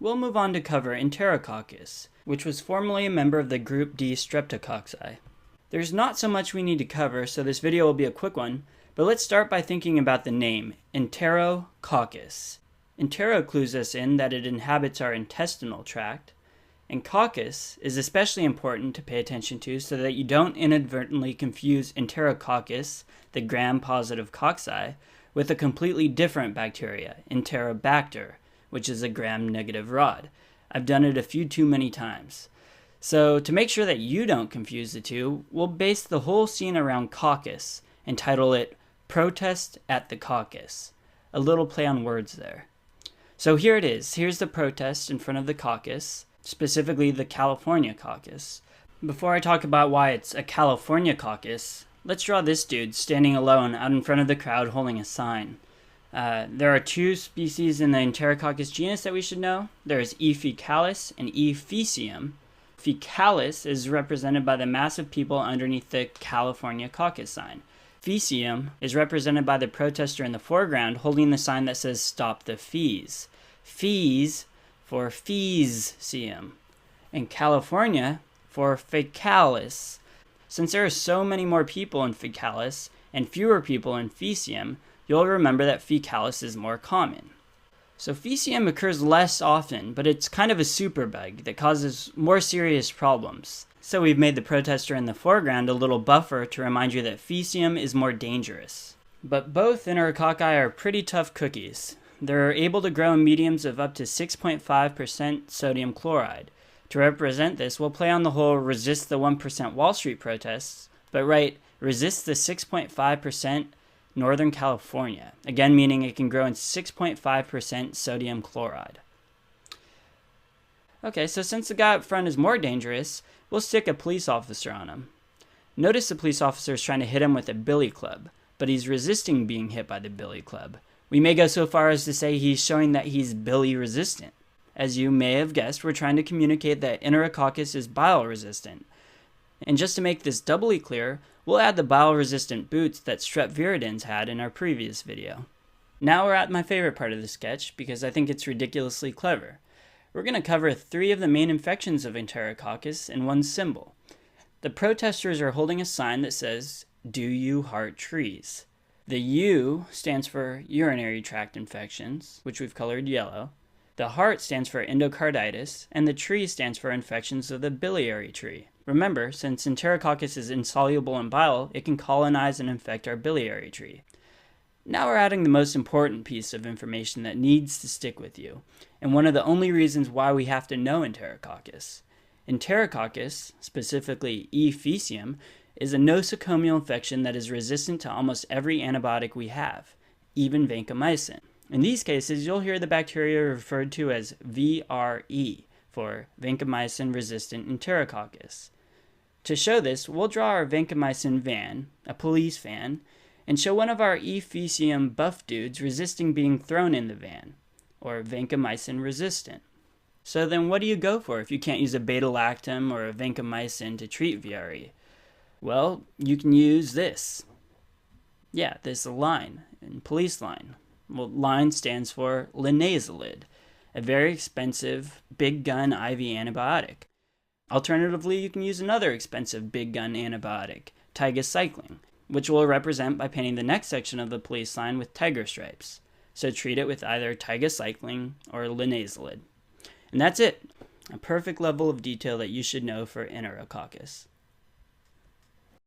we'll move on to cover Enterococcus, which was formerly a member of the group D Streptococci. There's not so much we need to cover, so this video will be a quick one, but let's start by thinking about the name, Enterococcus. Entero clues us in that it inhabits our intestinal tract, and coccus is especially important to pay attention to so that you don't inadvertently confuse Enterococcus, the gram-positive cocci, with a completely different bacteria, Enterobacter, which is a gram-negative rod. I've done it a few too many times. So to make sure that you don't confuse the two, we'll base the whole scene around coccus and title it Protest at the Caucus. A little play on words there. So here it is. Here's the protest in front of the caucus, specifically the California caucus. Before I talk about why it's a California caucus, let's draw this dude standing alone out in front of the crowd holding a sign. There are two species in the Enterococcus genus that we should know. There's E. faecalis and E. faecium. Faecalis is represented by the mass of people underneath the California caucus sign. Faecium is represented by the protester in the foreground holding the sign that says "Stop the Fees." Fees for faecium, and California for faecalis. Since there are so many more people in faecalis and fewer people in faecium, you'll remember that faecalis is more common. So faecium occurs less often, but it's kind of a superbug that causes more serious problems. So we've made the protester in the foreground a little buffer to remind you that faecium is more dangerous. But both Enterococci are pretty tough cookies. They're able to grow in mediums of up to 6.5% sodium chloride. To represent this, we'll play on the whole resist the 1% Wall Street protests, but write resist the 6.5% Northern California, again meaning it can grow in 6.5% sodium chloride. Okay, so since the guy up front is more dangerous, we'll stick a police officer on him. Notice the police officer is trying to hit him with a billy club, but he's resisting being hit by the billy club. We may go so far as to say he's showing that he's billy resistant. As you may have guessed, we're trying to communicate that Enterococcus is bile resistant. And just to make this doubly clear, we'll add the bile resistant boots that strep viridans had in our previous video. Now we're at my favorite part of the sketch because I think it's ridiculously clever. We're going to cover 3 of the main infections of Enterococcus in one symbol. The protesters are holding a sign that says, "Do you heart trees?" The U stands for urinary tract infections, which we've colored yellow. The heart stands for endocarditis, and the tree stands for infections of the biliary tree. Remember, since Enterococcus is insoluble in bile, it can colonize and infect our biliary tree. Now we're adding the most important piece of information that needs to stick with you, and one of the only reasons why we have to know Enterococcus. Enterococcus, specifically E. faecium, is a nosocomial infection that is resistant to almost every antibiotic we have, even vancomycin. In these cases, you'll hear the bacteria referred to as VRE, for vancomycin-resistant Enterococcus. To show this, we'll draw our vancomycin van, a police van, and show one of our E. faecium buff dudes resisting being thrown in the van, or vancomycin-resistant. So then what do you go for if you can't use a beta-lactam or a vancomycin to treat VRE? Well, you can use this. Yeah, this line, police line. Well, line stands for linezolid, a very expensive big gun IV antibiotic. Alternatively, you can use another expensive big gun antibiotic, tigecycline, which we'll represent by painting the next section of the police line with tiger stripes. So treat it with either tigecycline or linezolid. And that's it. A perfect level of detail that you should know for Enterococcus.